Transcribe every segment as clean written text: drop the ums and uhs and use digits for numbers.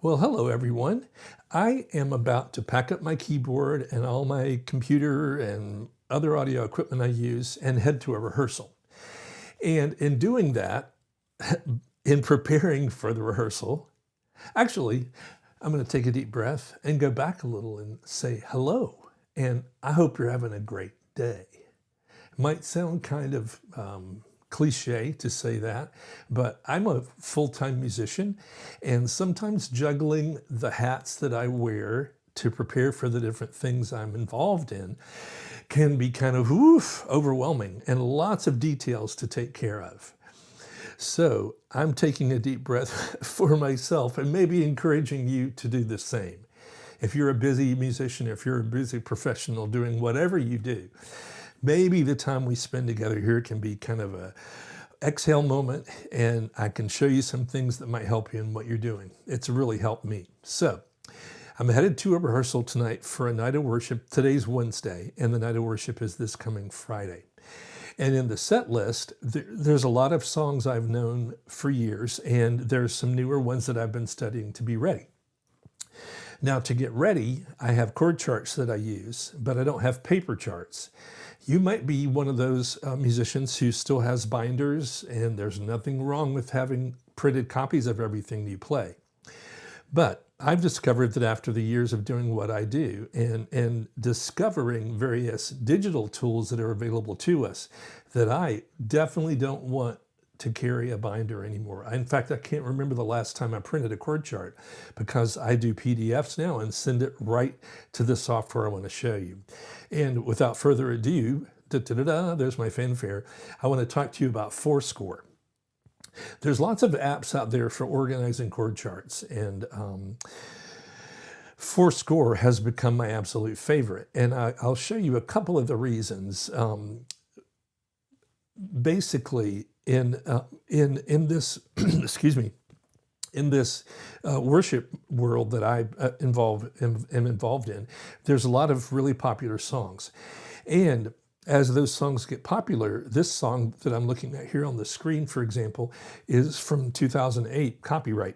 Well, hello everyone. I am about to pack up my keyboard and all my computer and other audio equipment I use and head to a rehearsal. And in doing that, in preparing for the rehearsal, actually, I'm going to take a deep breath and go back a little and say hello. And I hope you're having a great day. It might sound kind of cliche to say that, but I'm a full-time musician, and sometimes juggling the hats that I wear to prepare for the different things I'm involved in can be kind of overwhelming and lots of details to take care of. So I'm taking a deep breath for myself and maybe encouraging you to do the same. If you're a busy musician, if you're a busy professional doing whatever you do, maybe the time we spend together here can be kind of a exhale moment, and I can show you some things that might help you in what you're doing. It's really helped me. So I'm headed to a rehearsal tonight for a night of worship. Today's Wednesday, and the night of worship is this coming Friday. And in the set list, there's a lot of songs I've known for years, and there's some newer ones that I've been studying to be ready. Now, to get ready, I have chord charts that I use, but I don't have paper charts. You might be one of those musicians who still has binders, and there's nothing wrong with having printed copies of everything you play. But I've discovered that after the years of doing what I do and discovering various digital tools that are available to us, that I definitely don't want to carry a binder anymore. In fact, I can't remember the last time I printed a chord chart because I do PDFs now and send it right to the software I want to show you. And without further ado, there's my fanfare. I want to talk to you about ForScore. There's lots of apps out there for organizing chord charts, and ForScore has become my absolute favorite. And I'll show you a couple of the reasons. Basically, in this excuse me, in this worship world that I am involved in, there's a lot of really popular songs, and as those songs get popular, this song that I'm looking at here on the screen, for example, is from 2008, copyright.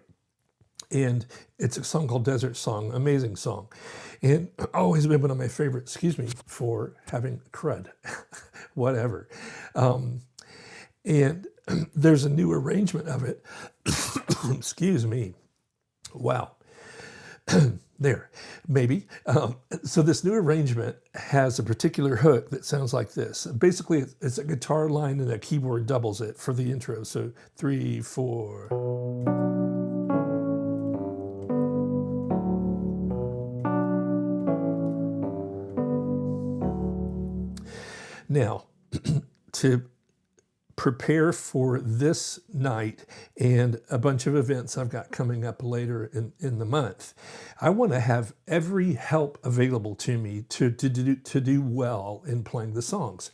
And it's a song called Desert Song, amazing song. And always been one of my favorites, excuse me, for having crud, whatever. And there's a new arrangement of it. Excuse me. Wow. There, maybe. So this new arrangement has a particular hook that sounds like this. Basically, it's a guitar line and a keyboard doubles it for the intro. So 3, 4. Now, to prepare for this night and a bunch of events I've got coming up later in the month, I want to have every help available to me to do well in playing the songs.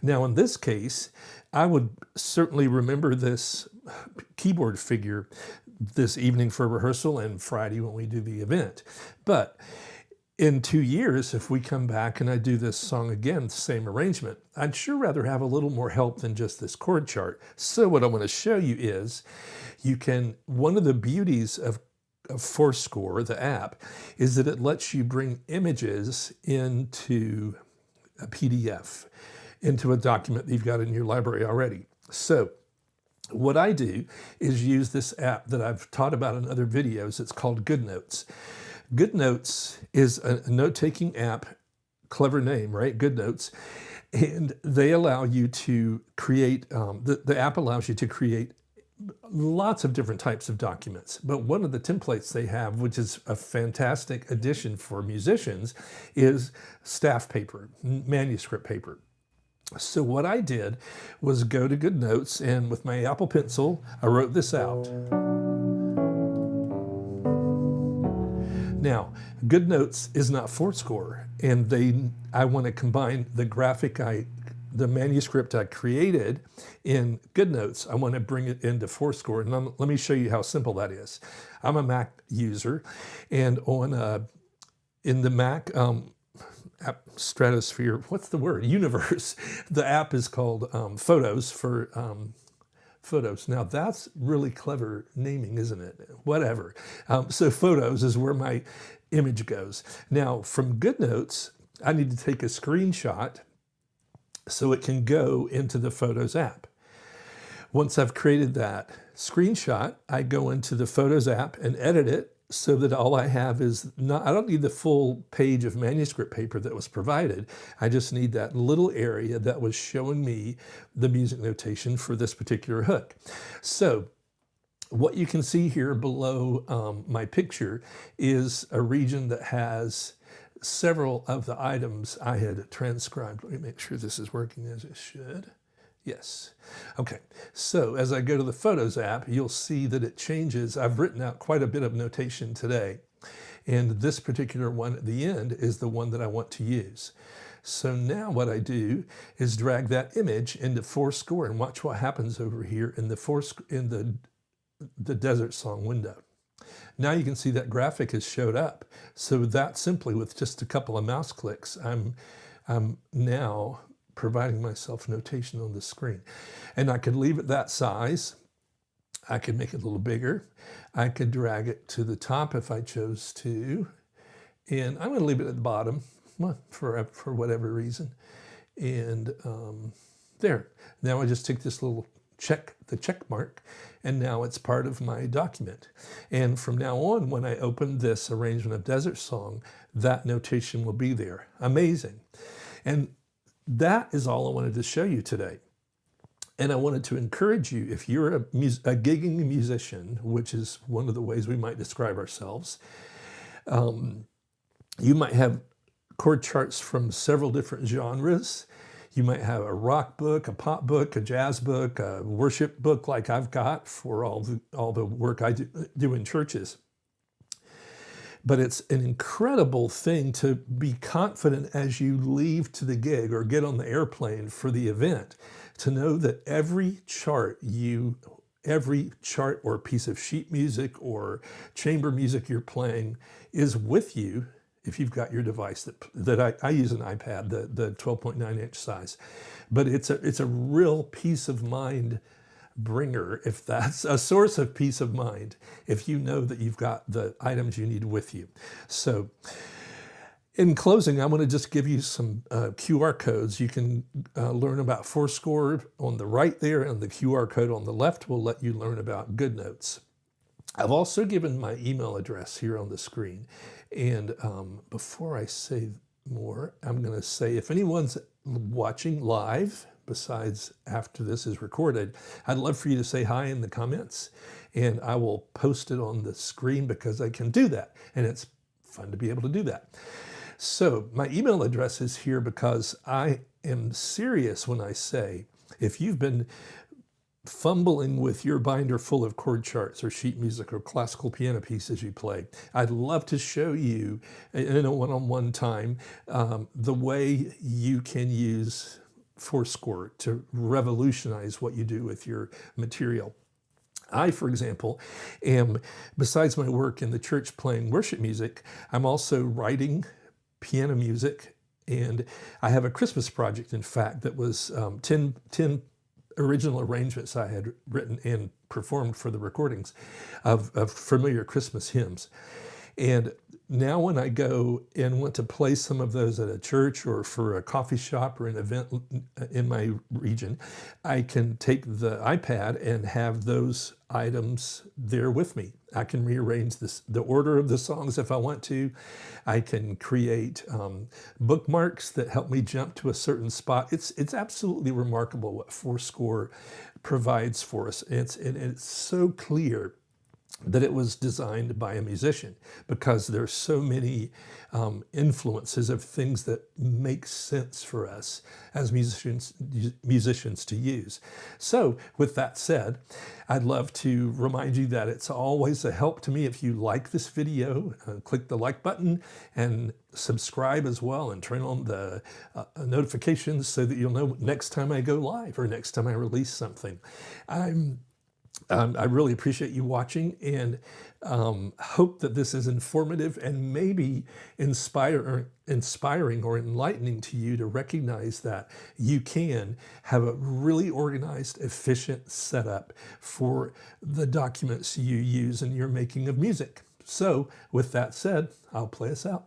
Now, in this case, I would certainly remember this keyboard figure this evening for rehearsal and Friday when we do the event. But in 2 years, if we come back and I do this song again, same arrangement, I'd sure rather have a little more help than just this chord chart. So what I want to show you is one of the beauties of ForScore, the app, is that it lets you bring images into a PDF, into a document that you've got in your library already. So what I do is use this app that I've taught about in other videos. It's called GoodNotes. GoodNotes is a note-taking app, clever name, right? GoodNotes. And they allow you to create, the app allows you to create lots of different types of documents. But one of the templates they have, which is a fantastic addition for musicians, is staff paper, manuscript paper. So what I did was go to GoodNotes, and with my Apple Pencil, I wrote this out. Now, GoodNotes is not ForScore, and I want to combine the manuscript I created in GoodNotes. I want to bring it into ForScore, and let me show you how simple that is. I'm a Mac user, and in the Mac app stratosphere, what's the word? Universe. The app is called Photos for photos. Now that's really clever naming, isn't it? Whatever. So photos is where my image goes. Now from GoodNotes, I need to take a screenshot so it can go into the Photos app. Once I've created that screenshot, I go into the Photos app and edit it so that all I have is not, I don't need the full page of manuscript paper that was provided. I just need that little area that was showing me the music notation for this particular hook. So what you can see here below my picture is a region that has several of the items I had transcribed. Let me make sure this is working as it should. Yes. Okay. So as I go to the Photos app, you'll see that it changes. I've written out quite a bit of notation today. And this particular one at the end is the one that I want to use. So now what I do is drag that image into ForScore and watch what happens over here in the Desert Song window. Now you can see that graphic has showed up. So that simply with just a couple of mouse clicks, I'm now providing myself notation on the screen. And I could leave it that size. I could make it a little bigger. I could drag it to the top if I chose to. And I'm going to leave it at the bottom for whatever reason. And there. Now I just take this little the check mark, and now it's part of my document. And from now on, when I open this arrangement of Desert Song, that notation will be there. Amazing. And that is all I wanted to show you today. And I wanted to encourage you, if you're a gigging musician, which is one of the ways we might describe ourselves, you might have chord charts from several different genres. You might have a rock book, a pop book, a jazz book, a worship book like I've got for all the work I do in churches. But it's an incredible thing to be confident as you leave to the gig or get on the airplane for the event, to know that every chart or piece of sheet music or chamber music you're playing is with you if you've got your device that I use an iPad, the 12.9-inch size. But it's a real peace of mind bringer, if that's a source of peace of mind, if you know that you've got the items you need with you. So in closing, I want to just give you some QR codes. You can learn about ForScore on the right there, and the QR code on the left will let you learn about GoodNotes. I've also given my email address here on the screen. And before I say more, I'm going to say if anyone's watching live, besides after this is recorded, I'd love for you to say hi in the comments, and I will post it on the screen because I can do that, and it's fun to be able to do that. So my email address is here because I am serious when I say if you've been fumbling with your binder full of chord charts or sheet music or classical piano pieces you play, I'd love to show you in a one-on-one time the way you can use ForScore to revolutionize what you do with your material. I, for example, am, besides my work in the church playing worship music, I'm also writing piano music, and I have a Christmas project, in fact, that was 10 original arrangements I had written and performed for the recordings of familiar Christmas hymns. And now when I go and want to play some of those at a church or for a coffee shop or an event in my region, I can take the iPad and have those items there with me. I can rearrange the order of the songs if I want to. I can create bookmarks that help me jump to a certain spot. It's absolutely remarkable what ForScore provides for us. And it's so clear that it was designed by a musician, because there's so many influences of things that make sense for us as musicians to use. So with that said, I'd love to remind you that it's always a help to me if you like this video. Click the like button and subscribe as well, and turn on the notifications so that you'll know next time I go live or next time I release something. I'm I really appreciate you watching, and hope that this is informative and maybe inspiring or enlightening to you to recognize that you can have a really organized, efficient setup for the documents you use in your making of music. So with that said, I'll play us out.